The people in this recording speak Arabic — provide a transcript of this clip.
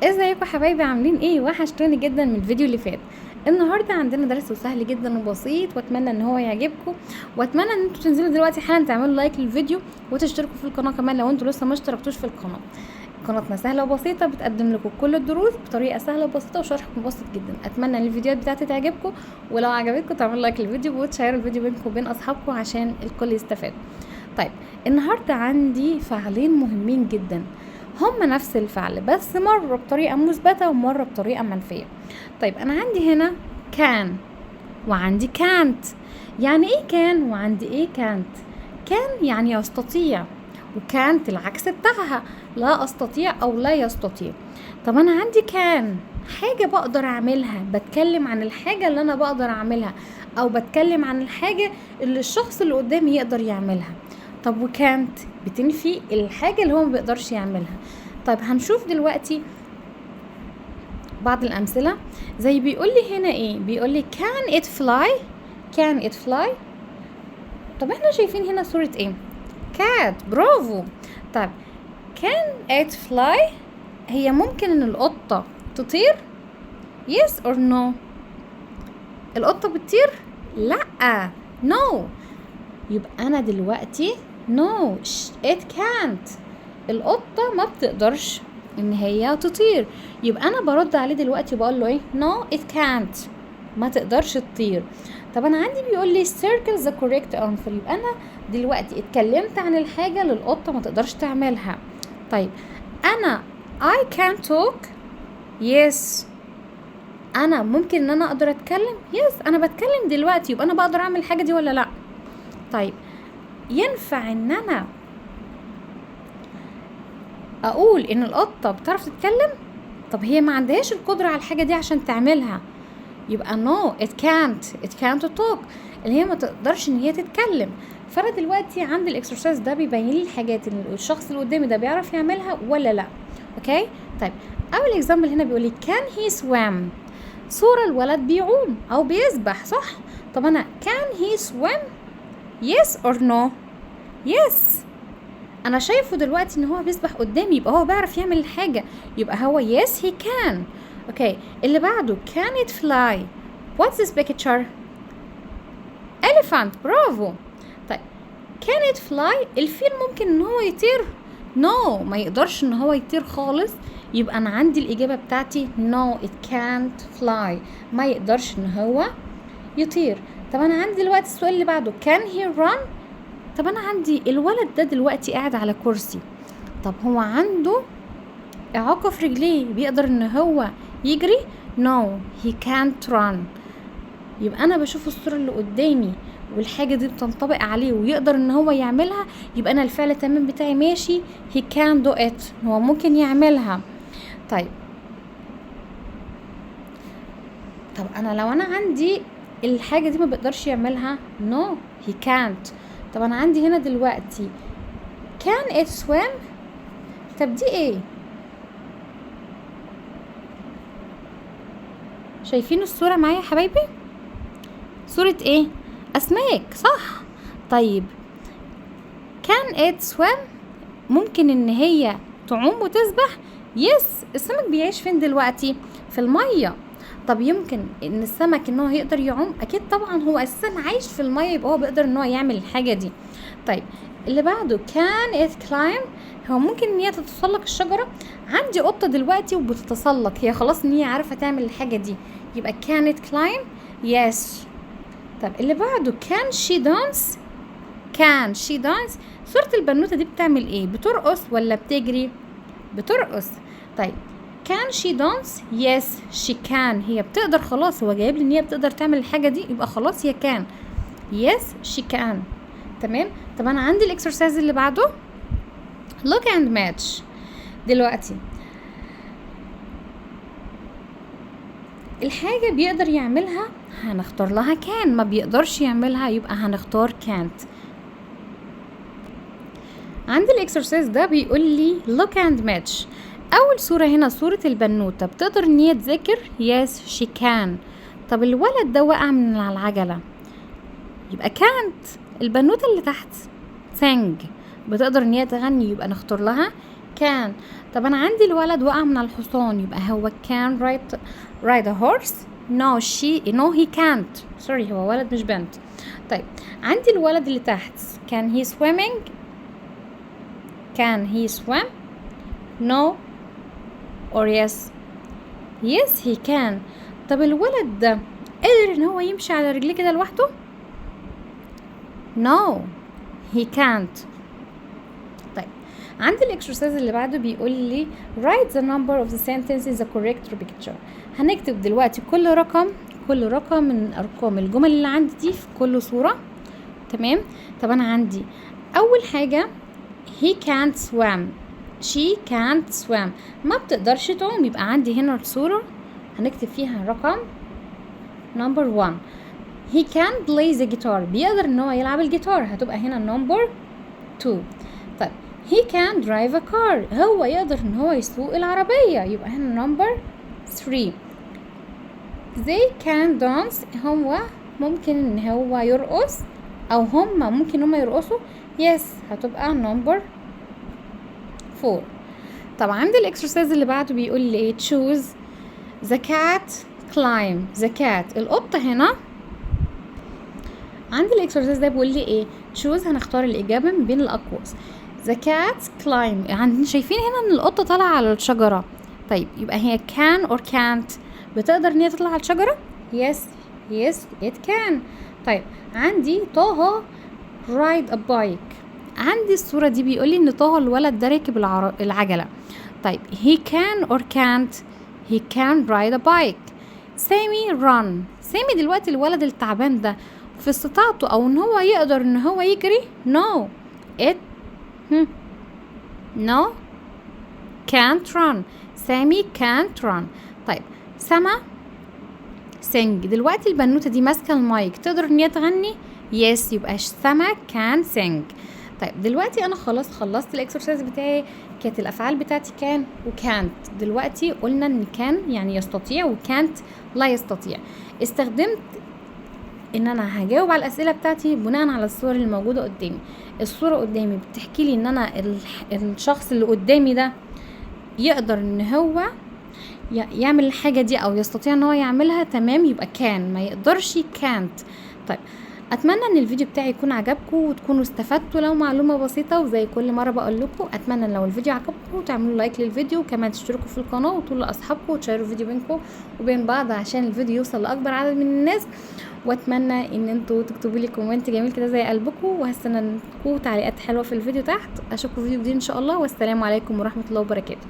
ازيكم حبايبي؟ عاملين ايه؟ وحشتوني جدا من الفيديو اللي فات. النهارده عندنا درس سهل جدا وبسيط، واتمنى ان هو يعجبكم، واتمنى ان انتوا تنزلوا دلوقتي حالا تعملوا لايك للفيديو وتشتركوا في القناه كمان لو انتوا لسه ما اشتركتوش في القناه. قناتنا سهله وبسيطه، بتقدم لكم كل الدروس بطريقه سهله وبسيطه وشرح مبسط جدا. اتمنى ان الفيديوهات بتاعتي تعجبكم، ولو عجبتكم تعملوا لايك للفيديو وتشيروا الفيديو بينكم وبين اصحابكم عشان الكل يستفاد. طيب، النهارده عندي فعلين مهمين جدا، هما نفس الفعل بس مرة بطريقة مثبتة ومرة بطريقة منفية. طيب، أنا عندي هنا كان وعندي كانت. يعني ايه كان وعندي ايه كانت؟ كان يعني يستطيع، وكانت العكس بتاعها لا أستطيع أو لا يستطيع. طب أنا عندي كان حاجة بقدر أعملها، بتكلم عن الحاجة اللي أنا بقدر أعملها، أو بتكلم عن الحاجة اللي الشخص اللي قدامي يقدر يعملها. طب وكانت بتنفي الحاجة اللي هو ما بيقدرش يعملها. طيب، هنشوف دلوقتي بعض الأمثلة. زي بيقول لي هنا ايه؟ بيقول لي can it fly. can it fly. طب احنا شايفين هنا صورة ايه؟ cat. برافو. طيب، can it fly هي ممكن ان القطة تطير؟ yes or no. القطة بتطير؟ لا، no. يبقى انا دلوقتي no it can't. القطة ما بتقدرش ان هي تطير، يبقى انا برد عليه دلوقتي وبقول له ايه؟ no it can't، ما تقدرش تطير. طب انا عندي بيقول لي circle the correct answer، يبقى انا دلوقتي اتكلمت عن الحاجة اللي القطة ما تقدرش تعملها. طيب، انا I can talk. yes. انا ممكن ان انا اقدر اتكلم. yes، انا بتكلم دلوقتي، يبقى انا بقدر اعمل الحاجة دي ولا لا؟ طيب، ينفع ان انا اقول ان القطة بتعرف تتكلم؟ طب هي ما عندهاش القدرة على الحاجة دي عشان تعملها، يبقى no it can't talk، اللي هي ما تقدرش ان هي تتكلم. فانا دلوقتي عندي الاكسرسايز ده بيبين لي الحاجات اللي الشخص اللي قدامي ده بيعرف يعملها ولا لا. اوكي. طيب، اول اكزامبل هنا بيقول لي can he swim. صورة الولد بيعوم او بيسبح، صح؟ طب انا can he swim yes or no. yes، انا شايفه دلوقتي ان هو بيسبح قدامي، يبقى هو بيعرف يعمل الحاجة، يبقى هو yes he can. اوكي، اللي بعده can it fly. what's this picture؟ elephant. برافو. طيب، can it fly الفيل ممكن ان هو يطير؟ no، ما يقدرش ان هو يطير خالص، يبقى انا عندي الاجابة بتاعتي no it can't fly، ما يقدرش ان هو يطير. طب انا عندي دلوقتي السؤال اللي بعده can he run. طب انا عندي الولد ده دلوقتي قاعد على كرسي، طب هو عنده اعاقة في رجليه، بيقدر ان هو يجري؟ no he can't run. يبقى انا بشوف الصورة اللي قدامي والحاجة دي بتنطبق عليه ويقدر ان هو يعملها، يبقى انا الفعل التمام بتاعي ماشي he can do it، هو ممكن يعملها. طيب، انا لو انا عندي الحاجة دي ما بيقدرش يعملها no he can't. طب انا عندي هنا دلوقتي can it swim. طب دي ايه؟ شايفين الصورة معايا يا حبايبي؟ صورة ايه؟ اسماك، صح؟ طيب، can it swim ممكن ان هي تعوم وتسبح؟ يس. السمك بيعيش فين دلوقتي؟ في المية. طب يمكن ان السمك ان هو يقدر يعوم؟ اكيد طبعا، هو اساسا عايش في المية، يبقى هو بيقدر ان هو يعمل الحاجة دي. طيب، اللي بعده can it climb. هو ممكن ان هي تتسلق الشجرة؟ عندي قطة دلوقتي وبتتسلق، هي خلاص ان هي عارفة تعمل الحاجة دي، يبقى can it climb yes. طب اللي بعده can she dance. can she dance صورة البنوتة دي بتعمل ايه؟ بترقص ولا بتجري؟ بترقص. طيب، can she dance yes she can، هي بتقدر، خلاص هو جايب لي ان هي بتقدر تعمل الحاجة دي، يبقى خلاص هي can yes she can. تمام. طب انا عندي الاكسرسايز اللي بعده look and match. دلوقتي الحاجة بيقدر يعملها هنختار لها can، ما بيقدرش يعملها يبقى هنختار can't. عندي الاكسرسايز ده بيقول لي look and match. اول صورة هنا صورة البنوتة، بتقدر ان هي تذاكر؟ yes she can. طب الولد ده وقع من على العجلة، يبقى can't. البنوتة اللي تحت sing، بتقدر ان هي تغني، يبقى نختار لها can. طب انا عندي الولد وقع من الحصان، يبقى هو can ride a horse. No he can't. sorry هو ولد مش بنت. طيب عندي الولد اللي تحت can he swim no or yes he can. طب الولد ده قدر ان هو يمشي على رجليه كده لوحده؟ no he can't. طيب عندي الاكسرسايز اللي بعده بيقول لي write the number of the sentences the correct picture. هنكتب دلوقتي كل رقم من ارقام الجمل اللي عندي دي في كل صورة. تمام. طب انا عندي اول حاجة he can't swim she can't swim ما بتقدرش تعوم، يبقى عندي هنا الصورة هنكتب فيها رقم number 1. he can play the guitar بيقدر ان هو يلعب الجيتار، هتبقى هنا number 2. طيب he can drive a car هو يقدر ان هو يسوق العربية، يبقى هنا number 3. they can dance هو ممكن ان هو يرقص او هم ممكن هم يرقصوا yes هتبقى number 4. طب عندي الاكسرسايز اللي بعده بيقول لي choose the cat climb the cat القطة. هنا عندي الاكسرسايز ده بيقول لي ايه choose هنختار الاجابة من بين الاقواس. the cat climb عندنا شايفين هنا ان القطة طالعة على الشجرة. طيب يبقى هي can or can't بتقدر ان هي تطلع على الشجرة؟ yes it can. طيب عندي طه ride a bike. عندي الصورة دي بيقولي ان طه الولد ده راكب العجلة. طيب he can or can't he can ride a bike. سامي run سامي دلوقتي الولد التعبان ده في استطاعته او ان هو يقدر ان هو يجري no it no can't run سامي can't run. طيب سما sing دلوقتي البنوتة دي ماسكة المايك تقدر ان هي تغني yes يبقى سما can sing. طيب دلوقتي انا خلصت الاكسرسايز بتاعي، كانت الافعال بتاعتي كان وكانت. دلوقتي قلنا ان كان يعني يستطيع وكانت لا يستطيع. استخدمت ان انا هجاوب على الاسئله بتاعتي بناء على الصور اللي موجوده قدامي. الصوره قدامي بتحكي لي ان انا الشخص اللي قدامي ده يقدر ان هو يعمل الحاجه دي او يستطيع ان هو يعملها، تمام، يبقى كان. ما يقدرش كانت. طيب اتمنى ان الفيديو بتاعي يكون عجبكم وتكونوا استفدتوا لو معلومه بسيطه، وزي كل مره بقول لكم اتمنى لو الفيديو عجبكم تعملوا لايك للفيديو، وكمان تشتركوا في القناه وتقولوا لاصحابكم وتشيروا الفيديو بينكم وبين بعض عشان الفيديو يوصل لاكبر عدد من الناس. واتمنى ان انتوا تكتبوا لي كومنت جميل كده زي قلبكم، وهستنى منكم تعليقات حلوه في الفيديو تحت. اشوفكم في فيديو جديد ان شاء الله، والسلام عليكم ورحمه الله وبركاته.